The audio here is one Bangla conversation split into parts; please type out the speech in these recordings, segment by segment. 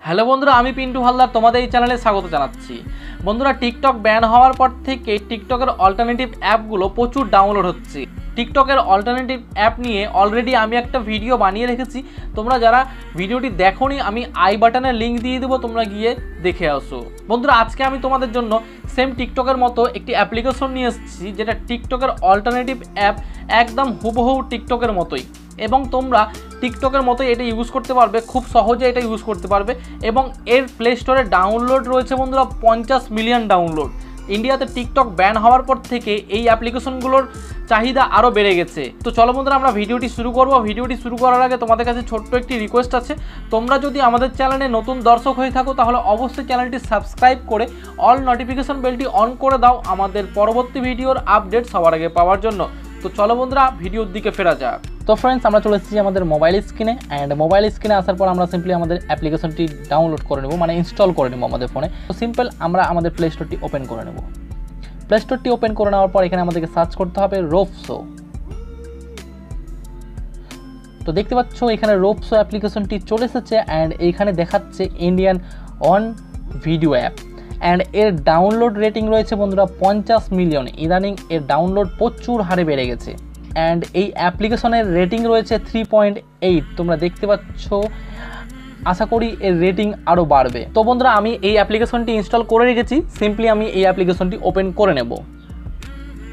হ্যালো বন্ধুরা, আমি পিন্টু হালদার তোমাদের এই চ্যানেলে স্বাগত জানাচ্ছি। বন্ধুরা, টিকটক ব্যান হওয়ার পর থেকে টিকটকের অল্টারনেটিভ অ্যাপগুলো প্রচুর ডাউনলোড হচ্ছে। টিকটকের অল্টারনেটিভ অ্যাপ নিয়ে অলরেডি আমি একটা ভিডিও বানিয়ে রেখেছি। তোমরা যারা ভিডিওটি দেখোনি, আমি আই বাটনের লিঙ্ক দিয়ে দেবো, তোমরা গিয়ে দেখে আসো। বন্ধুরা, আজকে আমি তোমাদের জন্য সেম টিকটকের মতো একটি অ্যাপ্লিকেশন নিয়ে এসেছি, যেটা টিকটকের অল্টারনেটিভ অ্যাপ, একদম হুবহু টিকটকের মতোই। এবং তোমরা টিকটকের মতো এটা ইউজ করতে পারবে, খুব সহজে এটা ইউজ করতে পারবে। এবং এর প্লে স্টোরে ডাউনলোড রয়েছে বন্ধুরা 50 মিলিয়ন ডাউনলোড। ইন্ডিয়াতে টিকটক ব্যান হওয়ার পর থেকে এই অ্যাপ্লিকেশনগুলোর চাহিদা আরও বেড়ে গেছে। তো চলো বন্ধুরা, আমরা ভিডিওটি শুরু করব। ভিডিওটি শুরু করার আগে তোমাদের কাছে ছোট্ট একটি রিকোয়েস্ট আছে। তোমরা যদি আমাদের চ্যানেলে নতুন দর্শক হয়ে থাকো, তাহলে অবশ্যই চ্যানেলটি সাবস্ক্রাইব করে অল নোটিফিকেশন বেলটি অন করে দাও, আমাদের পরবর্তী ভিডিওর আপডেট সবার আগে পাওয়ার জন্য। তো চলো বন্ধুরা, ভিডিওর দিকে ফেরা যাক। তো ফ্রেন্ডস, আমরা চলে এসেছি আমাদের মোবাইল স্ক্রিনে। অ্যান্ড মোবাইল স্ক্রিনে আসার পর আমরা সিম্পলি আমাদের অ্যাপ্লিকেশনটি ডাউনলোড করে নেব, মানে ইনস্টল করে নেব আমাদের ফোনে। তো সিম্পল আমরা আমাদের প্লে স্টোরটি ওপেন করে নেব। প্লে স্টোরটি ওপেন করে নেওয়ার পর এখানে আমাদেরকে সার্চ করতে হবে রোপসো। তো দেখতে পাচ্ছ এখানে রোপসো অ্যাপ্লিকেশনটি চলে এসেছে। অ্যান্ড এইখানে দেখাচ্ছে Indian on video app. And এর ডাউনলোড রেটিং রয়েছে বন্ধুরা 50 মিলিয়ন। ইদানিং এর ডাউনলোড প্রচুর হারে বেড়ে গেছে। অ্যান্ড এই অ্যাপ্লিকেশনের রেটিং রয়েছে 3.8। তোমরা দেখতে পাচ্ছ, আশা করি এর রেটিং আরও বাড়বে। তো বন্ধুরা, আমি এই অ্যাপ্লিকেশনটি ইনস্টল করে রেখেছি। সিম্পলি আমি এই অ্যাপ্লিকেশনটি ওপেন করে নেব।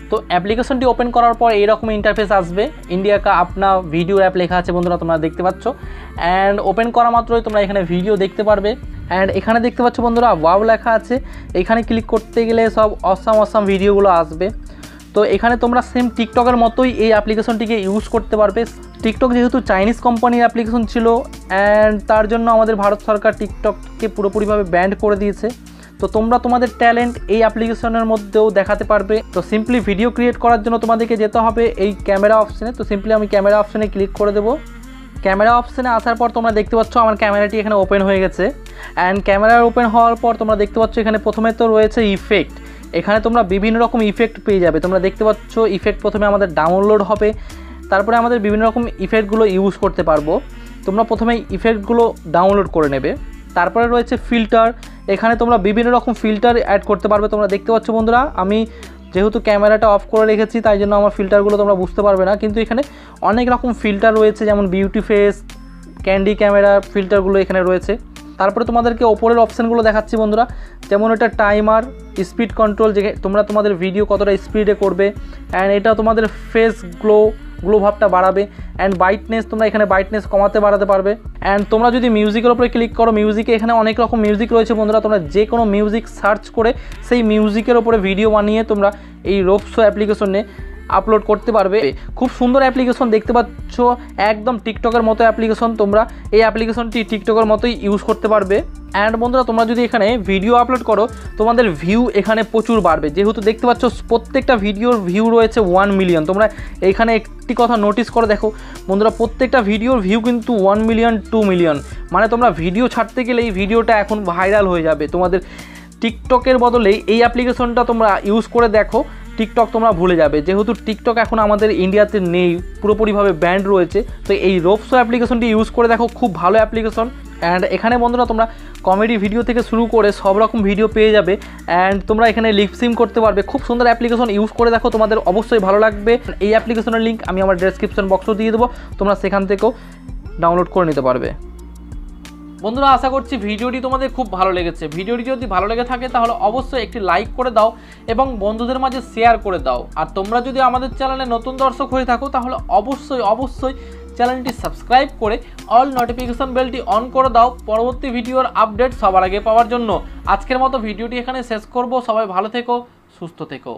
তো অ্যাপ্লিকেশনটি ওপেন করার পর এইরকম ইন্টারফেস আসবে। ইন্ডিয়া কা আপনা ভিডিও অ্যাপ লেখা আছে বন্ধুরা, তোমরা দেখতে পাচ্ছ। অ্যান্ড ওপেন করা মাত্রই তোমরা এখানে ভিডিও দেখতে পারবে। অ্যান্ড এখানে দেখতে পাচ্ছ বন্ধুরা ওয়াও লেখা আছে। এখানে ক্লিক করতে গেলে সব অসাম ভিডিওগুলো আসবে। তো এখানে তোমরা সেম টিকটকের মতোই এই অ্যাপ্লিকেশনটিকে ইউজ করতে পারবে। টিকটক যেহেতু চাইনিজ কোম্পানির অ্যাপ্লিকেশন ছিল, অ্যান্ড তার জন্য আমাদের ভারত সরকার টিকটককে পুরোপুরিভাবে ব্যান্ড করে দিয়েছে। তো তোমরা তোমাদের ট্যালেন্ট এই অ্যাপ্লিকেশনের মধ্যেও দেখাতে পারবে। তো সিম্পলি ভিডিও ক্রিয়েট করার জন্য তোমাদেরকে যেতে হবে এই ক্যামেরা অপশানে। তো সিম্পলি আমি ক্যামেরা অপশানে ক্লিক করে দেবো। ক্যামেরা অপশানে আসার পর তোমরা দেখতে পাচ্ছ আমার ক্যামেরাটি এখানে ওপেন হয়ে গেছে। অ্যান্ড ক্যামেরা ওপেন হওয়ার পর তোমরা দেখতে পাচ্ছ এখানে প্রথমে তো রয়েছে ইফেক্ট। এখানে তোমরা বিভিন্ন রকম ইফেক্ট পেয়ে যাবে। তোমরা দেখতে পাচ্ছ ইফেক্ট প্রথমে আমাদের ডাউনলোড হবে, তারপরে আমাদের বিভিন্ন রকম ইফেক্টগুলো ইউজ করতে পারবো। তোমরা প্রথমে ইফেক্টগুলো ডাউনলোড করে নেবে। তারপরে রয়েছে ফিল্টার। এখানে তোমরা বিভিন্ন রকম ফিল্টার অ্যাড করতে পারবে। তোমরা দেখতে পাচ্ছ বন্ধুরা, আমি যেহেতু ক্যামেরাটা অফ করে রেখেছি তাই জন্য আমার ফিল্টারগুলো তোমরা বুঝতে পারবে না, কিন্তু এখানে অনেক রকম ফিল্টার রয়েছে, যেমন বিউটি ফেস, ক্যান্ডি ক্যামেরা ফিল্টারগুলো এখানে রয়েছে। তারপরে তোমাদেরকে ওপরের অপশানগুলো দেখাচ্ছি বন্ধুরা, যেমন এটা টাইমার, স্পিড কন্ট্রোল, যে তোমরা তোমাদের ভিডিও কতটা স্পিডে করবে। অ্যান্ড এটা তোমাদের ফেস গ্লো ভাবটা বাড়াবে। অ্যান্ড ব্রাইটনেস, তোমরা এখানে ব্রাইটনেস কমাতে বাড়াতে পারবে। অ্যান্ড তোমরা যদি মিউজিকের উপরে ক্লিক করো, মিউজিকে এখানে অনেক রকম মিউজিক রয়েছে বন্ধুরা। তোমরা যে কোনো মিউজিক সার্চ করে সেই মিউজিকের ওপরে ভিডিও বানিয়ে তোমরা এই রোপসো অ্যাপ্লিকেশনে আপলোড করতে পারবে। খুব সুন্দর অ্যাপ্লিকেশন, দেখতে পাচ্ছ একদম টিকটকের মতো অ্যাপ্লিকেশন। তোমরা এই অ্যাপ্লিকেশনটি টিকটকের মতোই ইউজ করতে পারবে। অ্যান্ড বন্ধুরা, তোমরা যদি এখানে ভিডিও আপলোড করো, তোমাদের ভিউ এখানে প্রচুর বাড়বে। যেহেতু দেখতে পাচ্ছ প্রত্যেকটা ভিডিওর ভিউ রয়েছে 1 মিলিয়ন। তোমরা এখানে একটি কথা নোটিস করে দেখো বন্ধুরা, প্রত্যেকটা ভিডিওর ভিউ কিন্তু 1 মিলিয়ন 2 মিলিয়ন। মানে তোমরা ভিডিও ছাড়তে গেলে এই ভিডিওটা এখন ভাইরাল হয়ে যাবে। তোমাদের টিকটকের বদলে এই অ্যাপ্লিকেশনটা তোমরা ইউজ করে দেখো, টিকটক তোমরা ভুলে যাবে। যেহেতু টিকটক এখন আমাদের ইন্ডিয়াতে নেই, পুরোপুরিভাবে ব্যান্ড রয়েছে। তো এই রোপসো অ্যাপ্লিকেশনটি ইউজ করে দেখো, খুব ভালো অ্যাপ্লিকেশন। অ্যান্ড এখানে বন্ধুরা তোমরা কমেডি ভিডিও থেকে শুরু করে সব রকম ভিডিও পেয়ে যাবে। অ্যান্ড তোমরা এখানে লিপসিং করতে পারবে। খুব সুন্দর অ্যাপ্লিকেশন, ইউজ করে দেখো, তোমাদের অবশ্যই ভালো লাগবে। এই অ্যাপ্লিকেশনের লিঙ্ক আমি আমার ডেসক্রিপশন বক্সও দিয়ে দেবো, তোমরা সেখান থেকেও ডাউনলোড করে নিতে পারবে। বন্ধুরা, আশা করছি ভিডিওটি তোমাদের খুব ভালো লেগেছে। ভিডিওটি যদি ভালো লেগে থাকে তাহলে অবশ্যই একটি লাইক করে দাও এবং বন্ধুদের মাঝে শেয়ার করে দাও। আর তোমরা যদি আমাদের চ্যানেলে নতুন দর্শক হয়ে থাকো, তাহলে অবশ্যই চ্যানেলটি সাবস্ক্রাইব করে অল নোটিফিকেশন বেলটি অন করে দাও, পরবর্তী ভিডিওর আপডেট সবার আগে পাওয়ার জন্য। আজকের মতো ভিডিওটি এখানে শেষ করব। সবাই ভালো থেকো, সুস্থ থেকো।